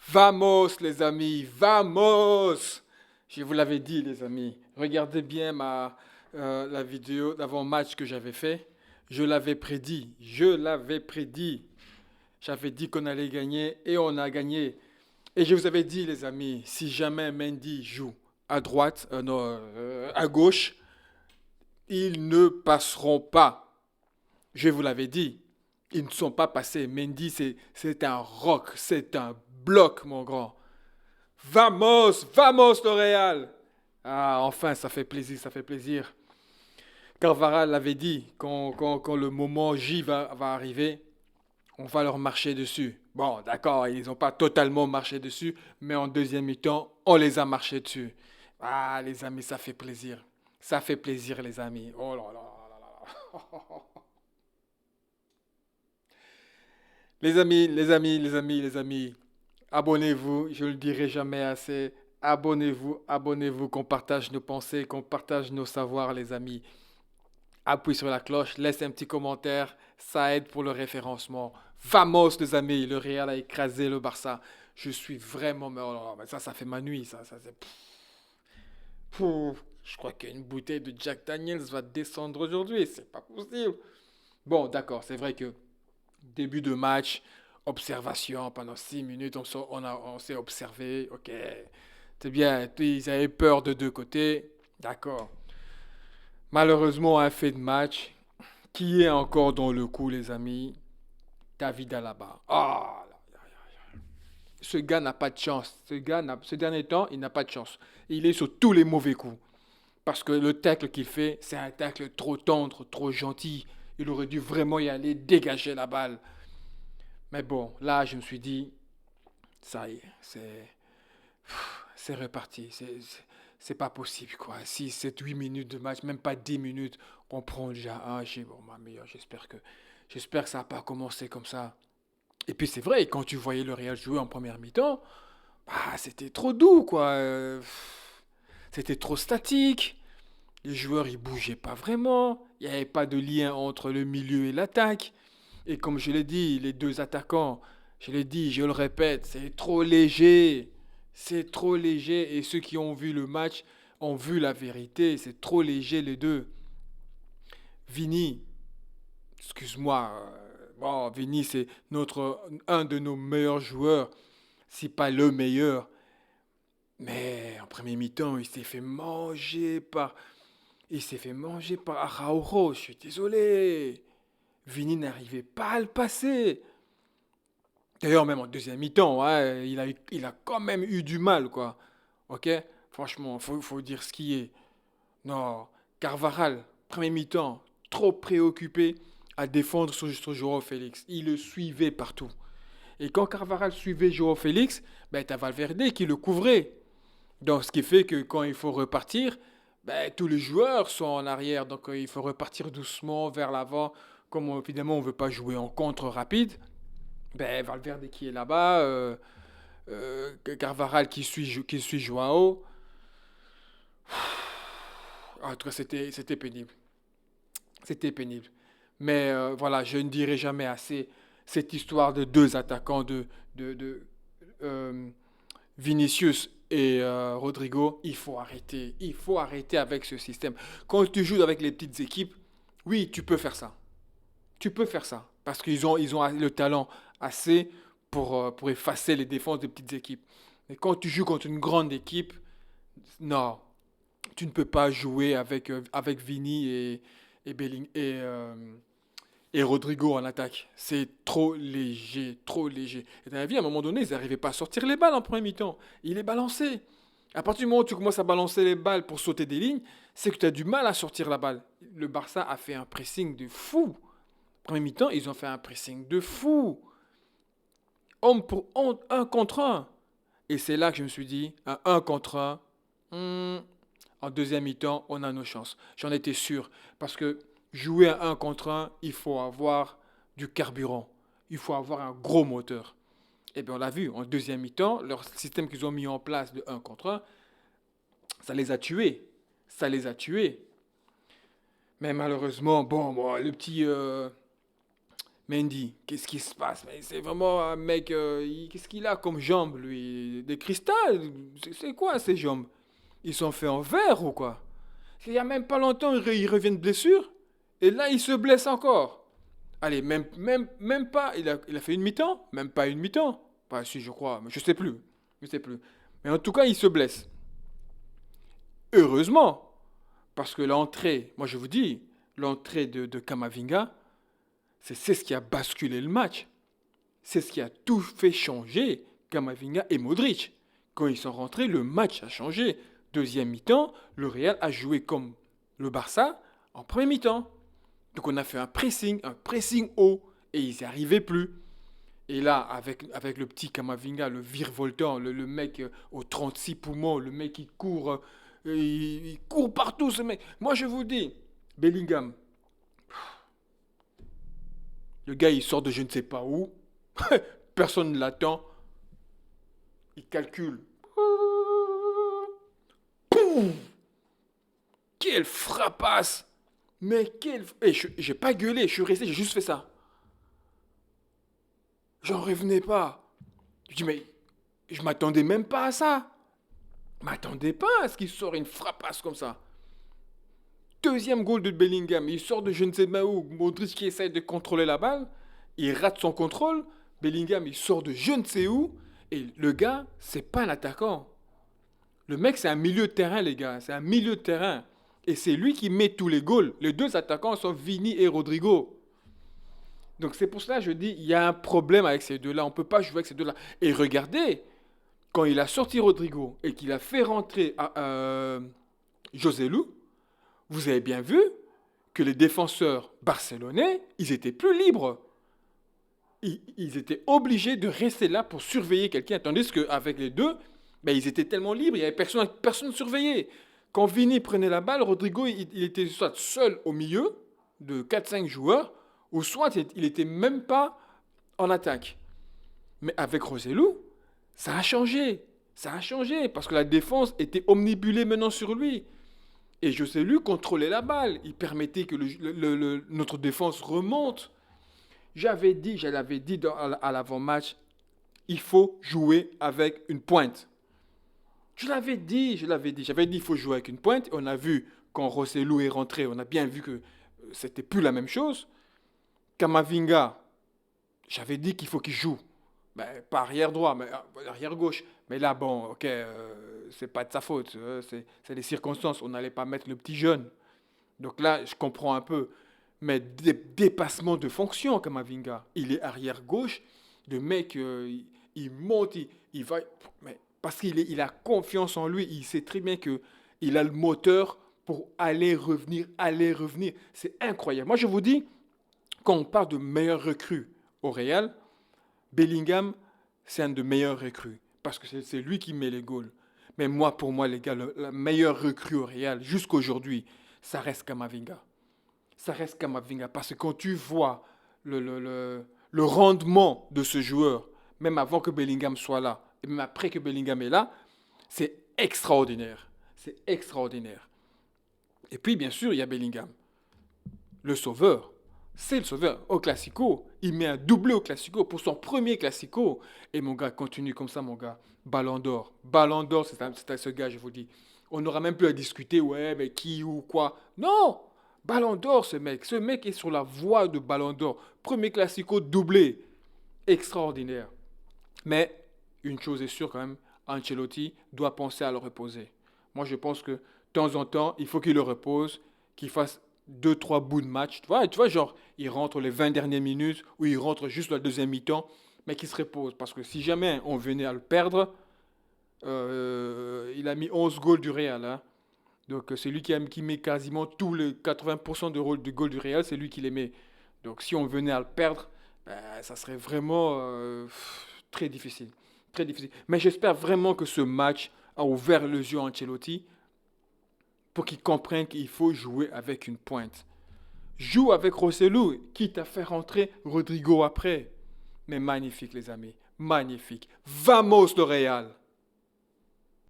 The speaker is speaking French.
Vamos, les amis, vamos! Je vous l'avais dit, les amis. Regardez bien la vidéo d'avant-match que j'avais fait. Je l'avais prédit. Je l'avais prédit. J'avais dit qu'on allait gagner et on a gagné. Et je vous avais dit, les amis, si jamais Mendy joue à droite, non, à gauche, ils ne passeront pas. Je vous l'avais dit. Ils ne sont pas passés. Mendy, c'est un rock, c'est un bloc, mon grand. Vamos, vamos le Real. Ah, enfin, ça fait plaisir, ça fait plaisir. Carvara l'avait dit, quand le moment J va arriver, on va leur marcher dessus. Bon, d'accord, ils n'ont pas totalement marché dessus, mais en deuxième mi-temps, on les a marchés dessus. Ah, les amis, ça fait plaisir. Ça fait plaisir, les amis. Oh là là là là là. Les amis, les amis, les amis, les amis, abonnez-vous, je ne le dirai jamais assez. Abonnez-vous, abonnez-vous, qu'on partage nos pensées, qu'on partage nos savoirs, les amis. Appuyez sur la cloche, laissez un petit commentaire, ça aide pour le référencement. Vamos, les amis, le Real a écrasé le Barça. Je suis vraiment... Oh là là, mais ça fait ma nuit, ça c'est... Je crois qu'une bouteille de Jack Daniels va descendre aujourd'hui, c'est pas possible. Bon, d'accord, c'est vrai que début de match, observation pendant 6 minutes, on s'est observé, ok. C'est bien, ils avaient peur de deux côtés, d'accord. Malheureusement, un fait de match, qui est encore dans le coup, les amis? David Alaba. Ah, ce gars n'a pas de chance. Ce dernier temps, il n'a pas de chance. Il est sur tous les mauvais coups. Parce que le tacle qu'il fait, c'est un tacle trop tendre, trop gentil. Il aurait dû vraiment y aller, dégager la balle. Mais bon, là, je me suis dit, ça y est, c'est reparti. C'est pas possible, quoi. 6, 7, 8 minutes de match, même pas 10 minutes, on prend déjà un. Bon, ma meilleure, j'espère que ça n'a pas commencé comme ça. Et puis c'est vrai, quand tu voyais le Real jouer en première mi-temps, bah, c'était trop doux, quoi. C'était trop statique. Les joueurs, ils bougeaient pas vraiment. Il n'y avait pas de lien entre le milieu et l'attaque. Et comme je l'ai dit, les deux attaquants, je l'ai dit, je le répète, c'est trop léger. C'est trop léger. Et ceux qui ont vu le match ont vu la vérité. C'est trop léger, les deux. Vini, excuse-moi. Bon, Vini, c'est un de nos meilleurs joueurs, si pas le meilleur. Mais en premier mi-temps, il s'est fait manger par Araujo. Je suis désolé. Vini n'arrivait pas à le passer. D'ailleurs, même en deuxième mi-temps, ouais, il a quand même eu du mal, quoi. Ok? Franchement, faut dire ce qui est. Non, Carvaral, premier mi-temps, trop préoccupé à défendre son Joao Félix. Il le suivait partout. Et quand Carvaral suivait Joao Félix, ben, t'as Valverde qui le couvrait. Donc, ce qui fait que quand il faut repartir, ben, tous les joueurs sont en arrière. Donc, il faut repartir doucement vers l'avant. Comme évidemment, on ne veut pas jouer en contre rapide, ben, Valverde qui est là-bas, Carvaral qui suit Joao. En tout cas, c'était pénible. C'était pénible. Mais voilà, je ne dirai jamais assez cette histoire de deux attaquants de euh, Vinicius et Rodrigo. Il faut arrêter. Il faut arrêter avec ce système. Quand tu joues avec les petites équipes, oui, tu peux faire ça. Tu peux faire ça. Parce qu'ils ont le talent assez pour effacer les défenses des petites équipes. Mais quand tu joues contre une grande équipe, non, tu ne peux pas jouer avec Vini et Rodrigo en attaque. C'est trop léger, trop léger. Et dans la vie, à un moment donné, ils n'arrivaient pas à sortir les balles en premier mi-temps. Il est balancé. À partir du moment où tu commences à balancer les balles pour sauter des lignes, c'est que tu as du mal à sortir la balle. Le Barça a fait un pressing de fou. Premier mi-temps, ils ont fait un pressing de fou. Homme pour homme, un contre un. Et c'est là que je me suis dit, un contre un, en deuxième mi-temps, on a nos chances. J'en étais sûr. Parce que jouer à un contre un, il faut avoir du carburant. Il faut avoir un gros moteur. Et bien on l'a vu, en deuxième mi-temps, leur système qu'ils ont mis en place de un contre un, ça les a tués. Ça les a tués. Mais malheureusement, bon, le petit Mendy, qu'est-ce qui se passe? Mais c'est vraiment un mec, qu'est-ce qu'il a comme jambes, lui? Des cristals? C'est quoi ces jambes? Ils sont faits en verre ou quoi? Il y a même pas longtemps, il revient de blessure. Et là, il se blesse encore. Allez, même pas, il a fait une mi-temps? Même pas une mi-temps. Pas si, je crois, mais je sais plus. Je sais plus. Mais en tout cas, il se blesse. Heureusement, parce que l'entrée, moi je vous dis, l'entrée de Kamavinga, c'est ce qui a basculé le match. C'est ce qui a tout fait changer Kamavinga et Modric. Quand ils sont rentrés, le match a changé. Deuxième mi-temps, le Real a joué comme le Barça en premier mi-temps. Donc on a fait un pressing haut, et ils n'y arrivaient plus. Et là, avec le petit Kamavinga, le virevoltant, le mec aux 36 poumons, le mec qui court, il court partout ce mec. Moi je vous dis, Bellingham, le gars il sort de je ne sais pas où, personne ne l'attend, il calcule. Pouf. Quelle frappasse! Mais quelle... Et j'ai pas gueulé, je suis resté, j'ai juste fait ça. J'en revenais pas. Je dis, mais je m'attendais même pas à ça. Je m'attendais pas à ce qu'il sort une frappasse comme ça. Deuxième goal de Bellingham, il sort de je ne sais pas où. Modric qui essaie de contrôler la balle, il rate son contrôle. Bellingham, il sort de je ne sais où. Et le gars, c'est pas un attaquant. Le mec, c'est un milieu de terrain, les gars. C'est un milieu de terrain. Et c'est lui qui met tous les goals. Les deux attaquants sont Vini et Rodrigo. Donc c'est pour cela que je dis, il y a un problème avec ces deux-là. On ne peut pas jouer avec ces deux-là. Et regardez, quand il a sorti Rodrigo et qu'il a fait rentrer José Lu, vous avez bien vu que les défenseurs barcelonais, ils étaient plus libres. Ils étaient obligés de rester là pour surveiller quelqu'un. Tandis qu'avec les deux, ben, ils étaient tellement libres, il n'y avait personne surveillait. Quand Vini prenait la balle, Rodrigo, il était soit seul au milieu de 4-5 joueurs, ou soit il n'était même pas en attaque. Mais avec Roselu, ça a changé. Ça a changé parce que la défense était omnibulée maintenant sur lui. Et Joselu contrôlait la balle. Il permettait que notre défense remonte. Je l'avais dit à l'avant-match, il faut jouer avec une pointe. J'avais dit, il faut jouer avec une pointe. On a vu, quand Rossellou est rentré, on a bien vu que c'était plus la même chose. Kamavinga, j'avais dit qu'il faut qu'il joue. Ben, pas arrière droit, mais arrière gauche. Mais là, bon, ok, c'est pas de sa faute. C'est les circonstances. On n'allait pas mettre le petit jeune. Donc là, je comprends un peu. Mais dépassement de fonction, Kamavinga. Il est arrière gauche. Le mec, il monte, il va. Mais parce il a confiance en lui. Il sait très bien qu'il a le moteur pour aller, revenir, aller, revenir. C'est incroyable. Moi, je vous dis, quand on parle de meilleur recrue au Real, Bellingham, c'est un de meilleurs recrues. Parce que c'est lui qui met les goals. Mais moi, pour moi, les gars, la meilleure recrue au Real, jusqu'aujourd'hui, ça reste Kamavinga. Ça reste Kamavinga. Parce que quand tu vois le rendement de ce joueur, même avant que Bellingham soit là, et même après que Bellingham est là, c'est extraordinaire. C'est extraordinaire. Et puis, bien sûr, il y a Bellingham. Le sauveur. C'est le sauveur. Au Classico, il met un doublé au Classico pour son premier Classico. Et mon gars, continue comme ça, mon gars. Ballon d'or. Ballon d'or, c'est à ce gars, je vous dis. On n'aura même plus à discuter, ouais, mais qui ou quoi. Non! Ballon d'or, ce mec. Ce mec est sur la voie de Ballon d'or. Premier Classico doublé. Extraordinaire. Mais, une chose est sûre quand même, Ancelotti doit penser à le reposer. Moi, je pense que de temps en temps, il faut qu'il le repose, qu'il fasse deux, trois bouts de match. Tu vois, genre, il rentre les 20 dernières minutes ou il rentre juste la deuxième mi-temps, mais qu'il se repose. Parce que si jamais on venait à le perdre, il a mis 11 goals du Real. Hein. Donc, c'est lui qui met quasiment tous les 80% de goals du Real, c'est lui qui les met. Donc, si on venait à le perdre, ben, ça serait vraiment très difficile. Très difficile. Mais j'espère vraiment que ce match a ouvert les yeux à Ancelotti pour qu'il comprenne qu'il faut jouer avec une pointe. Joue avec Rossellou, quitte à faire rentrer Rodrigo après. Mais magnifique, les amis. Magnifique. Vamos, le Real!